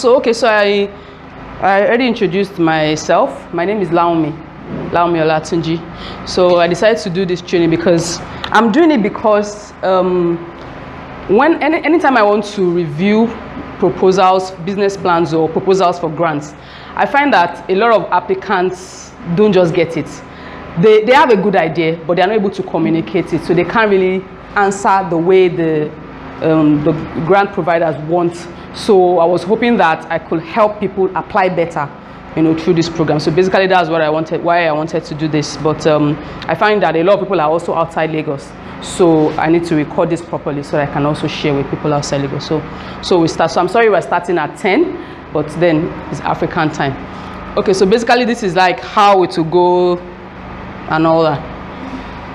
So I already introduced myself. My name is Laomi Olatunji. So I decided to do this training because I'm doing it because anytime I want to review proposals, business plans, or proposals for grants, I find that a lot of applicants don't just get it. They have a good idea, but they're not able to communicate it, so they can't really answer the way the grant providers want. So I was hoping that I could help people apply better, through this program. So basically that's what why I wanted to do this. But I find that a lot of people are also outside Lagos. So I need to record this properly so that I can also share with people outside Lagos. So we start. So I'm sorry we're starting at 10, but then it's African time. Okay, so basically this is like how it will go and all that.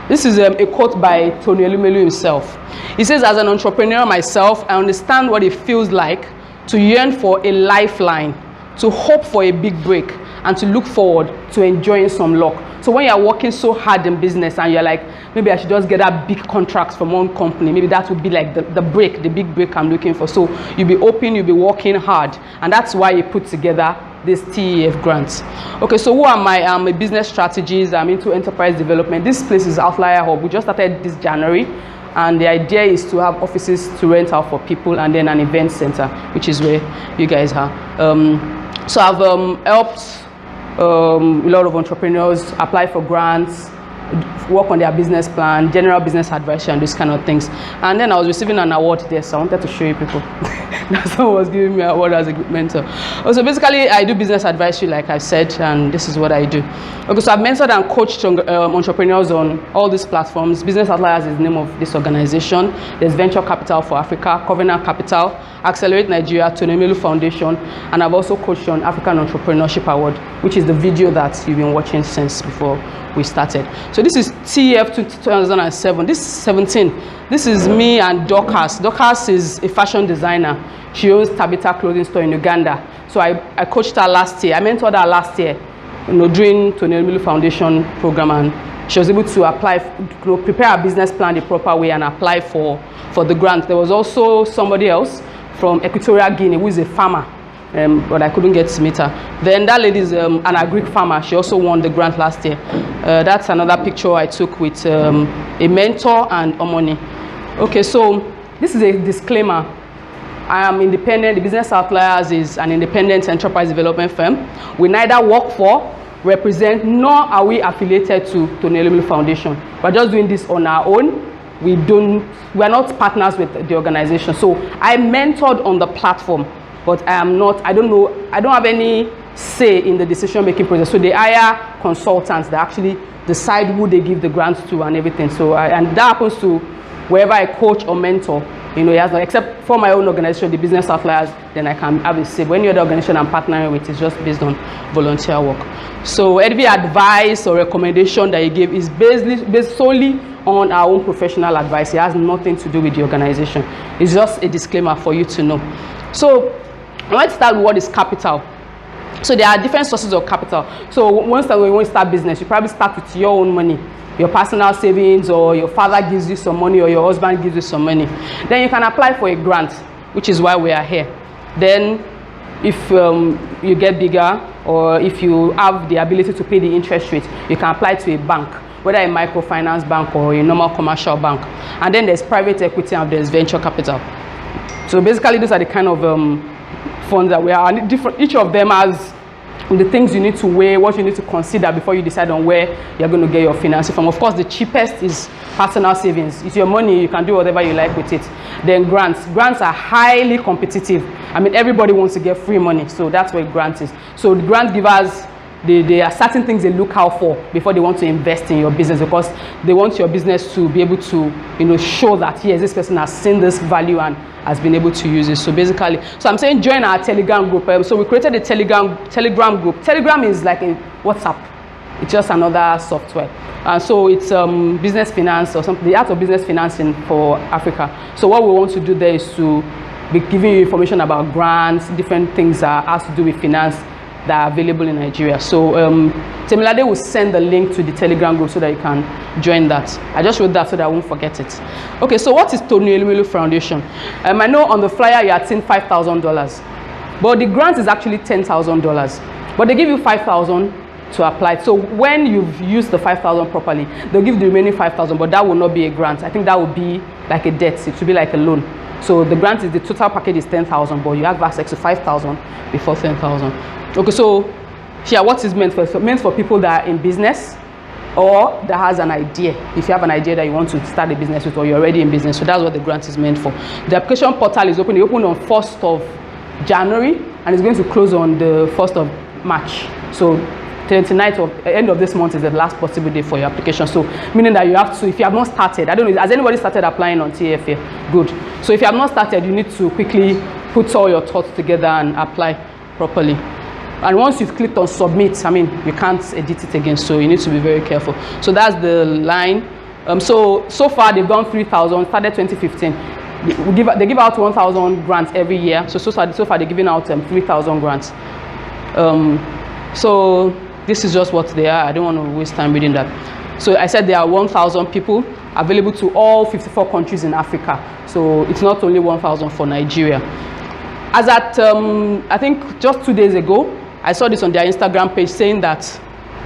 This is a quote by Tony Elumelu himself. He says, as an entrepreneur myself, I understand what it feels like to yearn for a lifeline, to hope for a big break, and to look forward to enjoying some luck. So when you're working so hard in business and you're like, maybe I should just get that big contract from one company, maybe that would be like the big break I'm looking for. So you'll be open, you'll be working hard. And that's why you put together this TEF grants. Okay, so who am I? I'm a business strategist. I'm into enterprise development. This place is Outlier Hub. We just started this January. And the idea is to have offices to rent out for people and then an event center, which is where you guys are. So I've helped a lot of entrepreneurs apply for grants, work on their business plan, general business advice, and these kind of things. And then I was receiving an award there, so I wanted to show you people. Someone was giving me an award as a good mentor. So basically, I do business advisory, like I said, and this is what I do. Okay, so I've mentored and coached entrepreneurs on all these platforms. Business Outliers is the name of this organization. There's Venture Capital for Africa, Covenant Capital, Accelerate Nigeria, Tony Elumelu Foundation, and I've also coached on African Entrepreneurship Award, which is the video that you've been watching since before we started. So this is TEF 2007. This is 17. This is me and Dorcas. Dorcas is a fashion designer. She owns Tabitha clothing store in Uganda. So I coached her last year. I mentored her last year, during Tony Elumelu Foundation program, and she was able to apply, prepare her business plan the proper way and apply for the grant. There was also somebody else from Equatorial Guinea who is a farmer. But I couldn't get to meet her. Then that lady is an agric farmer. She also won the grant last year. That's another picture I took with a mentor and Omoni. Okay, so this is a disclaimer. I am independent. The Business Outliers is an independent enterprise development firm. We neither work for, represent, nor are we affiliated to Tony Elumelu Foundation. We're just doing this on our own. We're not partners with the organization. So I mentored on the platform, but I don't have any say in the decision-making process. So they hire consultants that actually decide who they give the grants to and everything. So and that happens to wherever I coach or mentor, except for my own organization, the Business Outliers, then I can have a say. But any other organization I'm partnering with is just based on volunteer work. So every advice or recommendation that you give is based solely on our own professional advice. It has nothing to do with the organization. It's just a disclaimer for you to know. So let's start with what is capital. So there are different sources of capital. So when you want to start business, you probably start with your own money, your personal savings, or your father gives you some money, or your husband gives you some money. Then you can apply for a grant, which is why we are here. Then if you get bigger, or if you have the ability to pay the interest rate, you can apply to a bank, whether a microfinance bank or a normal commercial bank. And then there's private equity and there's venture capital. So basically those are the kind of funds that we are, and each of them has the things you need to weigh, what you need to consider before you decide on where you're going to get your financing from. Of course, the cheapest is personal savings. It's your money, you can do whatever you like with it. Then grants. Grants are highly competitive. I mean, everybody wants to get free money, so that's what grant is. So the grant givers, there are certain things they look out for before they want to invest in your business, because they want your business to be able to, show that, yes, this person has seen this value and has been able to use it. So basically, I'm saying join our Telegram group. So we created a Telegram group. Telegram is like a WhatsApp. It's just another software. And so it's business finance or something, the art of business financing for Africa. So what we want to do there is to be giving you information about grants, different things that has to do with finance that are available in Nigeria. So Temilade will send the link to the Telegram group so that you can join that. I just wrote that so that I won't forget it. Okay, so what is Tony Elumelu Foundation? I know on the flyer you had seen $5,000. But the grant is actually $10,000. But they give you $5,000 to apply. So when you've used the $5,000 properly, they'll give the remaining $5,000, but that will not be a grant. I think that would be like a debt. It should be like a loan. So the grant is, the total package is $10,000, but you have access to $5,000 before $10,000. Okay, so here, what is meant for? So meant for people that are in business or that has an idea. If you have an idea that you want to start a business with, or you're already in business, so that's what the grant is meant for. The application portal is open. It opened on 1st of January and it's going to close on the 1st of March. So 29th of end of this month is the last possible day for your application. So meaning that you have to, if you have not started, I don't know, has anybody started applying on TEF here? Good. So if you have not started, you need to quickly put all your thoughts together and apply properly. And once you've clicked on submit, I mean, you can't edit it again, so you need to be very careful. So that's the line. So far they've done 3,000, started 2015. They give out 1,000 grants every year. So far they're giving out 3,000 grants. So this is just what they are. I don't want to waste time reading that. So I said there are 1,000 people available to all 54 countries in Africa. So it's not only 1,000 for Nigeria. As at, I think just 2 days ago, I saw this on their Instagram page saying that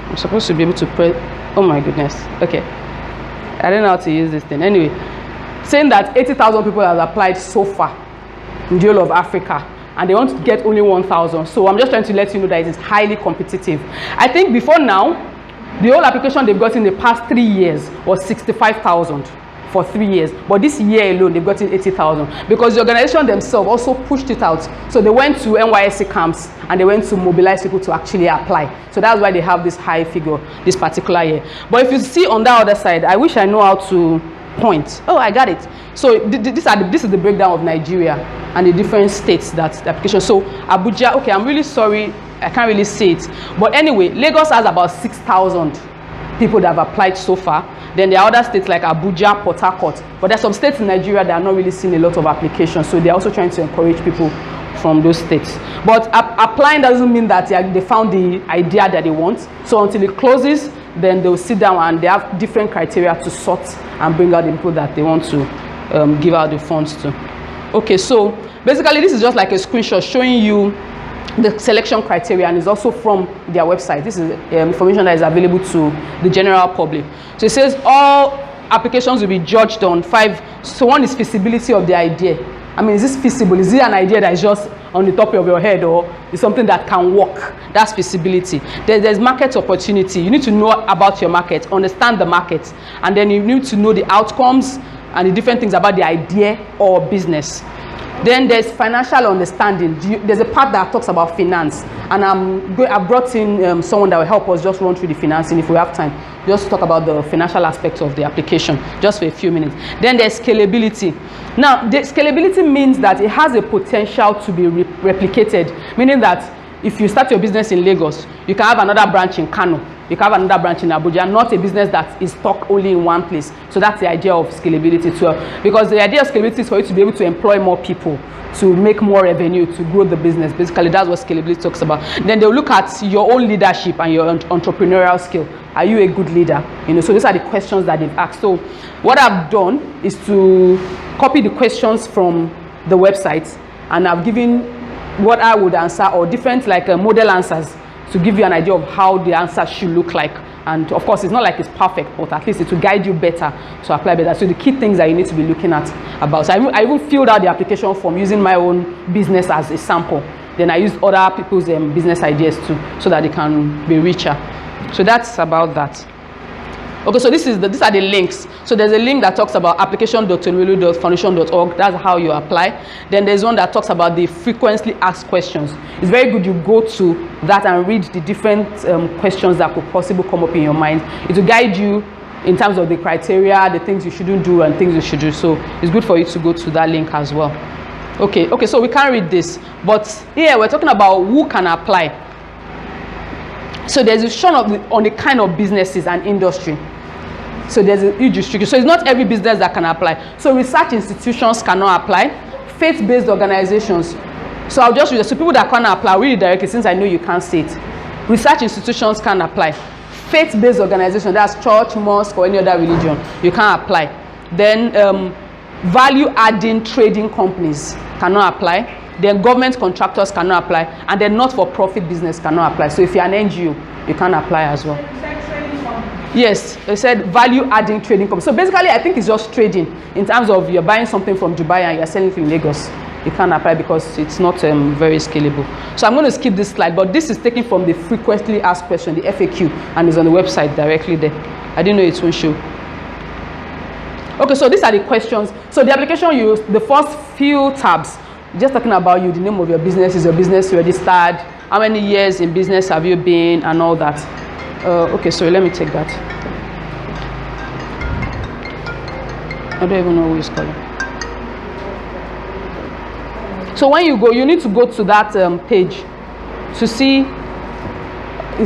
I'm supposed to be able to press, oh my goodness, okay. I don't know how to use this thing. Anyway, saying that 80,000 people have applied so far in the whole of Africa, and they want to get only 1,000. So I'm just trying to let you know that it is highly competitive. I think before now, the whole application they've got in the past 3 years was 65,000 for 3 years. But this year alone, they've gotten 80,000 because the organization themselves also pushed it out. So they went to NYSC camps and they went to mobilize people to actually apply. So that's why they have this high figure this particular year. But if you see on that other side, I wish I know how to point. Oh, I got it. So this is the breakdown of Nigeria and the different states that the application. So Abuja, okay, I'm really sorry, I can't really see it. But anyway, Lagos has about 6,000 people that have applied so far. Then there are other states like Abuja, Port Harcourt. But there are some states in Nigeria that are not really seeing a lot of applications. So they're also trying to encourage people from those states. But applying doesn't mean that they found the idea that they want. So until it closes, then they'll sit down and they have different criteria to sort and bring out the people that they want to give out the funds to. Okay, so basically this is just like a screenshot showing you the selection criteria, and is also from their website. This is information that is available to the general public. So it says all applications will be judged on 5. So one is feasibility of the idea. I mean, is this feasible? Is it an idea that is just on the top of your head, or is something that can work? That's feasibility. There's market opportunity. You need to know about your market, understand the market, and then you need to know the outcomes and the different things about the idea or business. Then there's financial understanding. There's a part that talks about finance, and I've brought in someone that will help us just run through the financing if we have time. Just talk about the financial aspects of the application, just for a few minutes. Then there's scalability. Now, the scalability means that it has a potential to be replicated, meaning that if you start your business in Lagos, you can have another branch in Kano. You can have another branch in Abuja, not a business that is stuck only in one place. So that's the idea of scalability too. Because the idea of scalability is for you to be able to employ more people, to make more revenue, to grow the business. Basically, that's what scalability talks about. Then they'll look at your own leadership and your entrepreneurial skill. Are you a good leader? You know, so these are the questions that they've asked. So what I've done is to copy the questions from the website, and I've given what I would answer, or different like model answers, to give you an idea of how the answer should look like. And of course, it's not like it's perfect, but at least it will guide you better to apply better. So the key things that you need to be looking at about. So I even filled out the application form using my own business as a sample. Then I used other people's business ideas too, so that they can be richer. So that's about that. Okay, so these are the links. So there's a link that talks about application.tonwelu.foundation.org. That's how you apply. Then there's one that talks about the frequently asked questions. It's very good you go to that and read the different questions that could possibly come up in your mind. It will guide you in terms of the criteria, the things you shouldn't do and things you should do. So it's good for you to go to that link as well. Okay, so we can't read this, but here we're talking about who can apply. So there's a shown on the kind of businesses and industry. So there's a huge restriction. So it's not every business that can apply. So research institutions cannot apply. Faith-based organizations. So I'll just read it. So people that cannot apply, really directly, since I know you can't say it. Research institutions can apply. Faith-based organizations, that's church, mosque, or any other religion, you can't apply. Then value-adding trading companies cannot apply. then government contractors cannot apply, and then not-for-profit business cannot apply. So if you're an NGO, you can't apply as well. Yes, they said value-adding trading company. So basically, I think it's just trading in terms of you're buying something from Dubai and you're selling it in Lagos. You can't apply because it's not very scalable. So I'm going to skip this slide, but this is taken from the frequently asked question, the FAQ, and is on the website directly there. I didn't know it won't show. Okay, so these are the questions. So the application the first few tabs, just talking about you, the name of your business, is your business registered, how many years in business have you been, and all that. Okay, sorry, let me take that. I don't even know who is calling. So when you go, you need to go to that page to see.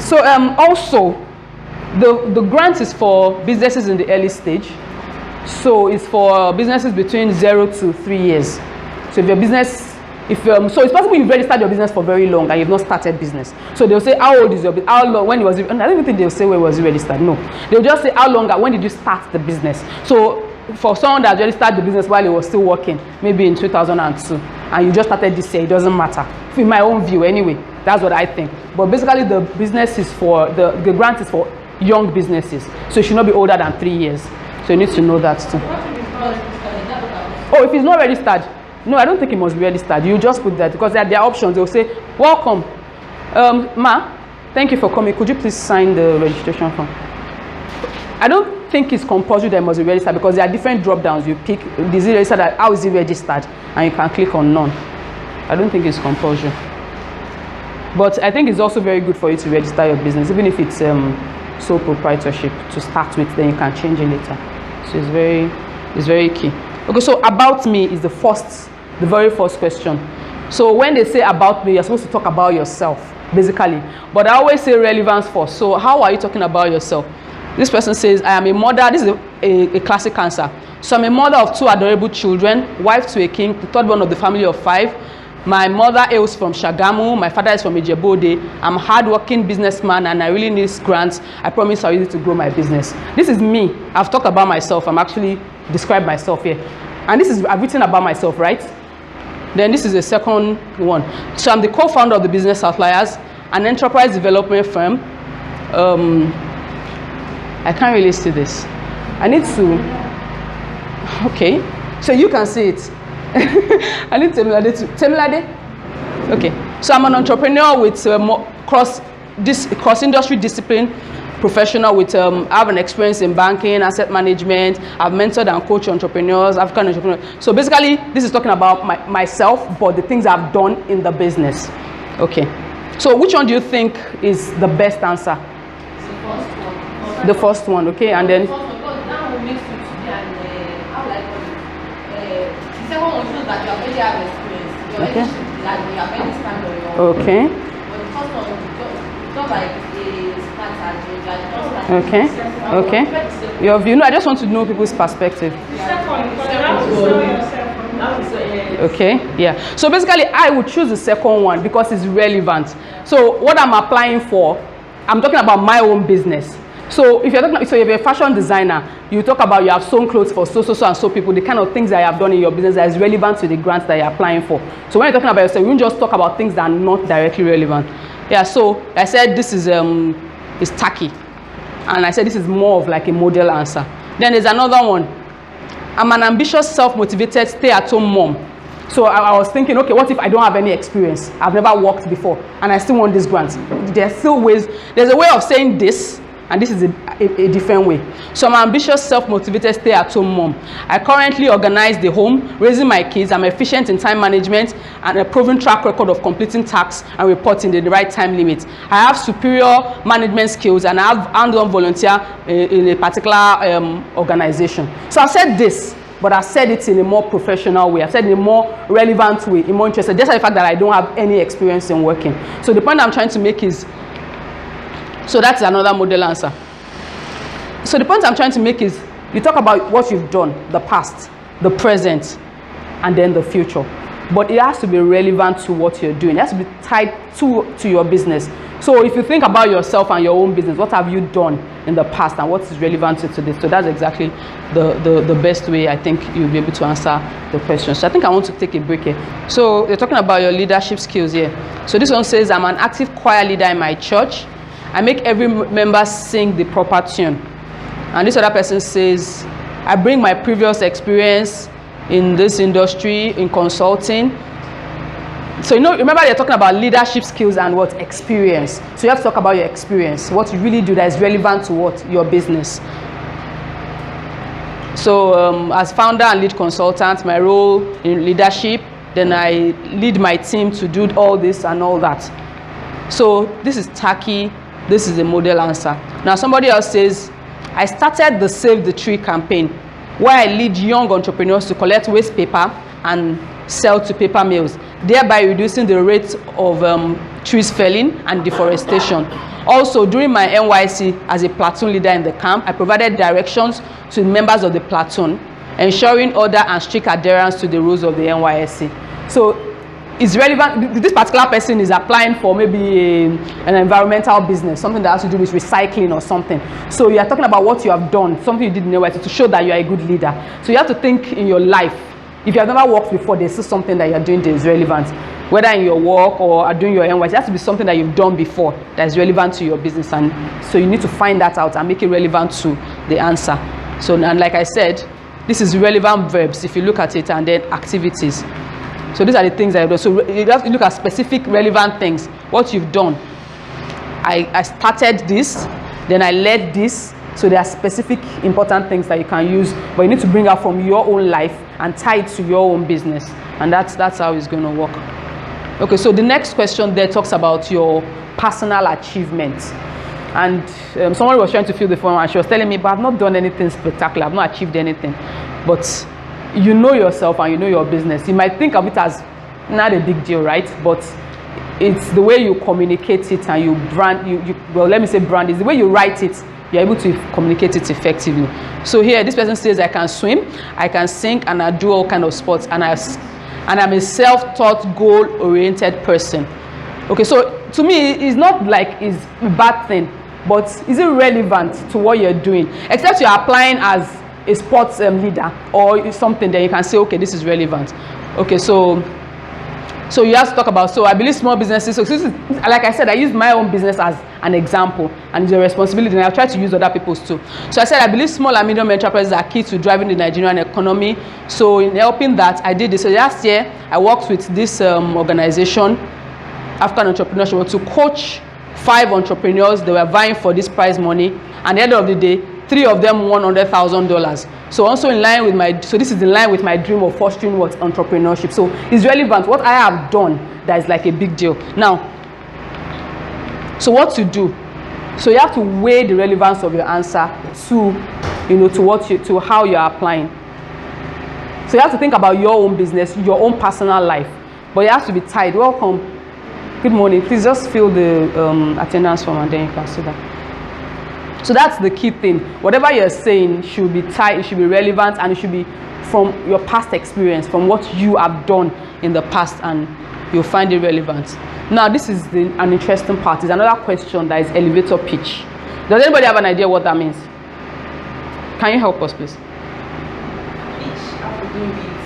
So also, the grant is for businesses in the early stage. So it's for businesses between 0 to 3 years. So if your business, so it's possible you've registered your business for very long and you've not started business. So they'll say, how old is your business? How long? When it was? I don't even think they'll say when was it registered. No, they'll just say how long. When did you start the business? So for someone that registered the business while he was still working, maybe in 2002, and you just started this year, it doesn't matter. In my own view, anyway, that's what I think. But basically, the business is for the grant is for young businesses, so it should not be older than 3 years. So you need to know that too. Oh, if it's not registered, no, I don't think it must be registered. You just put that because there are options. They'll say, welcome, Ma, thank you for coming. Could you please sign the registration form? I don't think it's compulsory that it must be registered because there are different drop downs. You pick, is it registered? How is it registered? And you can click on none. I don't think it's compulsory. But I think it's also very good for you to register your business, even if it's sole proprietorship to start with, then you can change it later. So it's very key. Okay, so about me is the very first question. So when they say about me, you're supposed to talk about yourself, basically. But I always say relevance first. So how are you talking about yourself? This person says, I am a mother. This is a classic answer. So I'm a mother of 2 adorable children, wife to a king, the third one of the family of 5. My mother hails from Shagamu. My father is from Ijebu-Ode. I'm a hardworking businessman and I really need grants. I promise I'll use it to grow my business. This is me. I've talked about myself. I'm actually described myself here. And this is, I've written about myself, right? Then this is the second one. So I'm the co-founder of the Business Outliers, an enterprise development firm. I can't really see this. I need to, okay. So you can see it. I need Temilade. Okay. So I'm an entrepreneur with cross-industry discipline professional with I have an experience in banking, asset management. I've mentored and coached entrepreneurs, African entrepreneurs. So basically, this is talking about myself, but the things I've done in the business. Okay. So which one do you think is the best answer? The first one, okay, and then. Okay. Okay. Okay. Okay. Your view. No, I just want to know people's perspective. Okay. Yeah. So basically, I would choose the second one because it's relevant. So what I'm applying for, I'm talking about my own business. So if you're talking, so if you're a fashion designer, you talk about you have sewn clothes for so and so people, the kind of things that you have done in your business that is relevant to the grants that you're applying for. So when you're talking about yourself, you don't just talk about things that are not directly relevant. Yeah, so I said this is tacky. And I said this is more of like a model answer. Then there's another one. I'm an ambitious, self-motivated, stay-at-home mom. So I was thinking, okay, what if I don't have any experience? I've never worked before, and I still want this grant. There's still ways. There's a way of saying this, and this is a different way. So I'm an ambitious, self-motivated, stay-at-home mom. I currently organize the home, raising my kids. I'm efficient in time management and a proven track record of completing tasks and reporting in the right time limit. I have superior management skills and I have hands-on volunteer in a particular organization. So I said this, but I said it in a more professional way. I said in a more relevant way, in more interested, just like the fact that I don't have any experience in working. So the point I'm trying to make is, so that's another model answer. So the point I'm trying to make is, you talk about what you've done, the past, the present, and then the future. but it has to be relevant to what you're doing. It has to be tied to your business. So if you think about yourself and your own business, what have you done in the past and what is relevant to today? So that's exactly the best way I think you'll be able to answer the question. So I think I want to take a break here. So you're talking about your leadership skills here. So this one says, I'm an active choir leader in my church. I make every member sing the proper tune. And this other person says, I bring my previous experience in this industry, in consulting. So remember they're talking about leadership skills and what? Experience. So you have to talk about your experience, what you really do that is relevant to what? Your business. So as founder and lead consultant, my role in leadership, then I lead my team to do all this and all that. So this is tacky. This is a model answer. Now somebody else says, I started the Save the Tree campaign, where I lead young entrepreneurs to collect waste paper and sell to paper mills, thereby reducing the rate of trees felling and deforestation. Also, during my NYC as a platoon leader in the camp, I provided directions to members of the platoon, ensuring order and strict adherence to the rules of the NYSC. So it's relevant. This particular person is applying for maybe an environmental business, something that has to do with recycling or something. So you are talking about what you have done, something you did in NYC to show that you are a good leader. So you have to think in your life. If you have never worked before, there's still something that you're doing that is relevant. Whether in your work or are doing your NYC, it has to be something that you've done before that is relevant to your business. And so you need to find that out and make it relevant to the answer. So, and like I said, this is relevant verbs if you look at it, and then activities. So these are the things that you've done. So you have to look at specific relevant things. What you've done. I started this, then I led this. So there are specific important things that you can use, but you need to bring out from your own life and tie it to your own business. And that's how it's going to work. Okay, so the next question there talks about your personal achievements. And someone was trying to fill the form and she was telling me, but I've not done anything spectacular. I've not achieved anything. But you know yourself and you know your business. You might think of it as not a big deal, right? But it's the way you communicate it and you brand, well, let me say brand, is the way you write it. You're able to communicate it effectively. So here, this person says, I can swim, I can sing, and I do all kind of sports, and I'm a self-taught, goal-oriented person. Okay, so to me, it's not like it's a bad thing, but is it relevant to what you're doing? Except you're applying as a sports leader or something, then you can say, okay, this is relevant. Okay, so you have to talk about, so I believe small businesses, so this is, like I said, I use my own business as an example, and it's a responsibility, and I'll try to use other people's too. So I said, I believe small and medium enterprises are key to driving the Nigerian economy. So in helping that, I did this. So last year, I worked with this organization, African Entrepreneurship, to coach 5 entrepreneurs. They were vying for this prize money, and at the end of the day, 3 of them won $100,000. So also in line with my, so this is in line with my dream of fostering what? Entrepreneurship. So it's relevant. What I have done that is like a big deal. Now, so what to do? So you have to weigh the relevance of your answer to, to how you're applying. So you have to think about your own business, your own personal life, but you have to be tied. Welcome. Good morning. Please just fill the attendance form and then you can see that. So that's the key thing. Whatever you're saying should be tied, it should be relevant, and it should be from your past experience, from what you have done in the past, and you'll find it relevant. Now, this is an interesting part. It's another question that is elevator pitch. Does anybody have an idea what that means? Can you help us, please? Pitch have to do with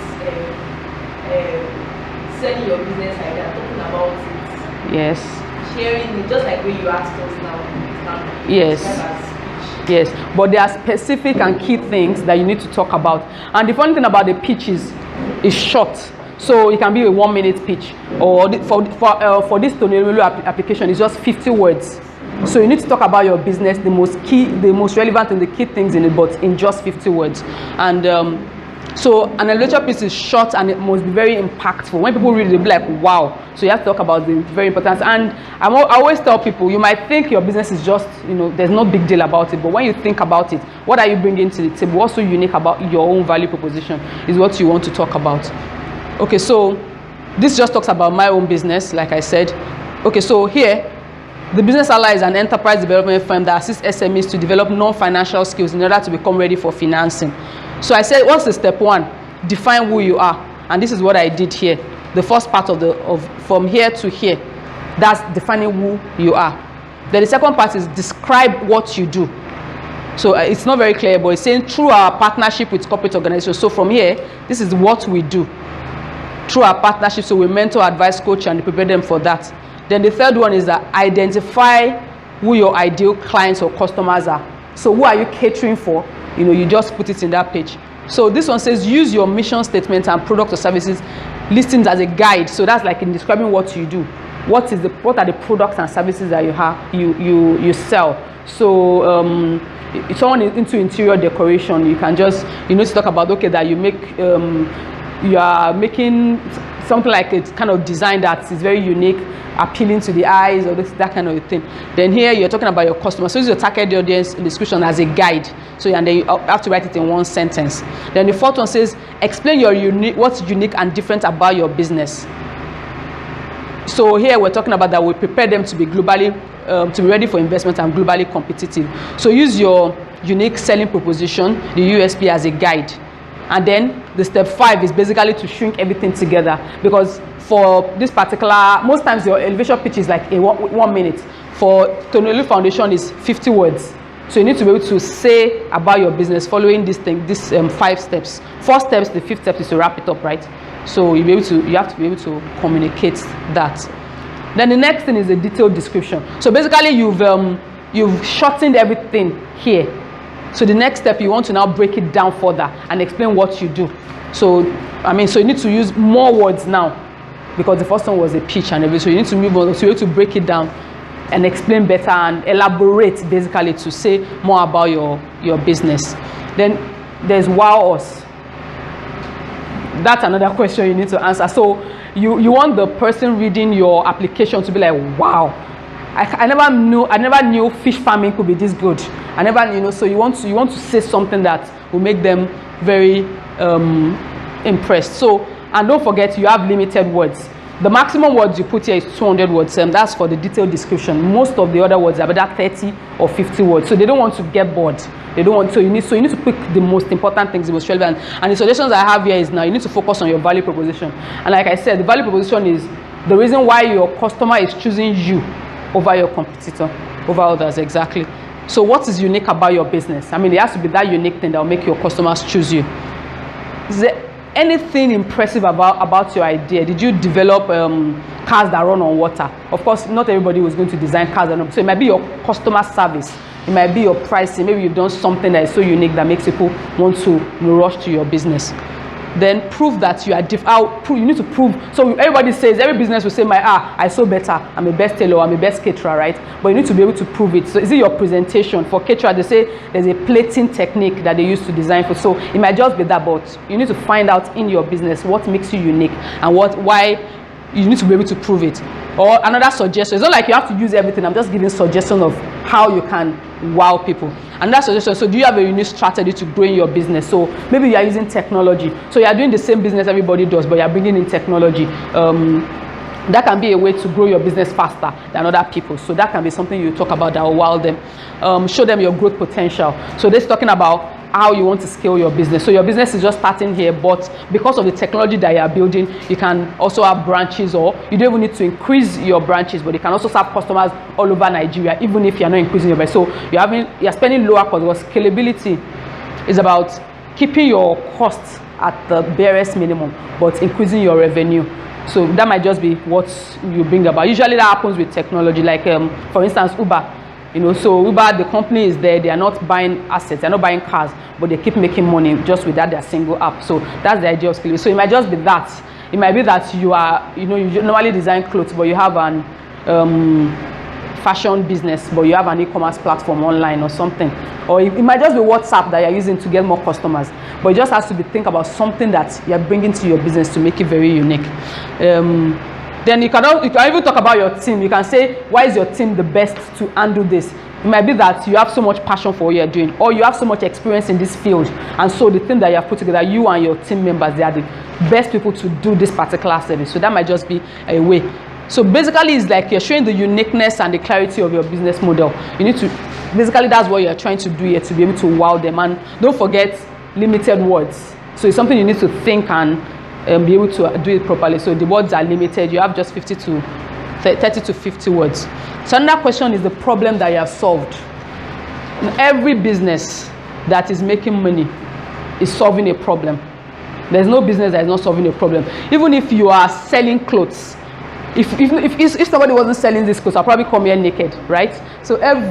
selling your business idea, talking about it. Yes. Sharing it, just like when you asked us now. Yes. Yes, but there are specific and key things that you need to talk about. And the funny thing about the pitch is short. So it can be a 1-minute pitch, or for this Tonelulu application, it's just 50 words. So you need to talk about your business, the most relevant and the key things in it, but in just 50 words. And so an elevator pitch is short and it must be very impactful. When people read it, they'll be like, wow. So you have to talk about the very important. And I always tell people, you might think your business is just, there's no big deal about it. But when you think about it, what are you bringing to the table? What's so unique about your own value proposition is what you want to talk about. Okay, so this just talks about my own business, like I said. Okay, so here, the Business Ally is an enterprise development firm that assists SMEs to develop non-financial skills in order to become ready for financing. So I said, what's the step 1? Define who you are. And this is what I did here. the first part of from here to here. That's defining who you are. Then the second part is describe what you do. So it's not very clear, but it's saying through our partnership with corporate organizations. So from here, this is what we do. Through our partnership, so we mentor, advise, coach, and prepare them for that. Then the third one is that identify who your ideal clients or customers are. So who are you catering for? You just put it in that page. So this one says use your mission statement and product or services listings as a guide. So that's like in describing what you do. What are the products and services that you sell? So if someone is into interior decoration, you can just need to talk about that you are making something like a kind of design that is very unique, appealing to the eyes, or that kind of thing. Then here you're talking about your customer. So use your target audience description as a guide. So and then you have to write it in one sentence. Then the fourth one says explain what's unique and different about your business. So here we're talking about that we prepare them to be globally to be ready for investment and globally competitive. So use your unique selling proposition, the USP, as a guide. And then the step 5 is basically to shrink everything together, because for this particular, most times your elevation pitch is like 1 minute. For Tonelu Foundation is 50 words. So you need to be able to say about your business following this 5 steps. 4 steps, the 5th step is to wrap it up, right? So you have to be able to communicate that. Then the next thing is a detailed description. So basically you've shortened everything here. So the next step, you want to now break it down further and explain what you do. So you need to use more words now, because the first one was a pitch and everything. So you need to move on. So you need to break it down and explain better and elaborate, basically, to say more about your business. Then there's wow us. That's another question you need to answer. So you want the person reading your application to be like, wow, I never knew fish farming could be this good. I never, so you want to say something that will make them very impressed. So, and don't forget, you have limited words. The maximum words you put here is 200 words, and that's for the detailed description. Most of the other words are about 30 or 50 words, so they don't want to get bored. They don't want. So you need to pick the most important things, the most relevant. And the suggestions I have here is now you need to focus on your value proposition. And like I said, the value proposition is the reason why your customer is choosing you over your competitor, over others. Exactly. So what is unique about your business? It has to be that unique thing that will make your customers choose you. Is there anything impressive about your idea? Did you develop cars that run on water? Of course, not everybody was going to design cars that run. So it might be your customer service. It might be your pricing. Maybe you've done something that is so unique that makes people want to rush to your business. Then prove that you are you need to prove. So everybody says, every business will say, I sold better, I'm a best tailor, I'm a best caterer, right? But you need to be able to prove it. So is it your presentation? For caterer, they say there's a plating technique that they use to design for. So it might just be that, but you need to find out in your business what makes you unique and why you need to be able to prove it. Or another suggestion, it's not like you have to use everything. I'm just giving suggestions of how you can wow people. Another suggestion, so do you have a unique strategy to grow in your business? So maybe you are using technology. So you are doing the same business everybody does, but you are bringing in technology. That can be a way to grow your business faster than other people. So that can be something you talk about that will wow them. Show them your growth potential. So this is talking about how you want to scale your business. So your business is just starting here, but because of the technology that you are building, you can also have branches, or you don't even need to increase your branches, but you can also serve customers all over Nigeria, even if you're not increasing your branch. So you're spending lower costs. Because scalability is about keeping your costs at the barest minimum, but increasing your revenue. So that might just be what you bring about. Usually that happens with technology, like for instance, Uber. So Uber, the company is there, they are not buying assets, they're not buying cars, but they keep making money just with their single app. So that's the idea of scaling. So it might just be that. It might be that you are, you normally design clothes, but you have an fashion business, but you have an e-commerce platform online or something. Or it might just be WhatsApp that you're using to get more customers. But it just has to be think about something that you're bringing to your business to make it very unique. Then you can even talk about your team. You can say, why is your team the best to handle this? It might be that you have so much passion for what you're doing, or you have so much experience in this field, and so the thing that you have put together, you and your team members, they are the best people to do this particular service. So that might just be a way. So basically, it's like you're showing the uniqueness and the clarity of your business model. You need to, basically, that's what you're trying to do here, to be able to wow them. And don't forget limited words. So it's something you need to think and be able to do it properly. So the words are limited. You have just 30 to 50 words. So another question is the problem that you have solved. In every business that is making money is solving a problem. There's no business that is not solving a problem. Even if you are selling clothes, if somebody wasn't selling this clothes, I'll probably come here naked, right? So every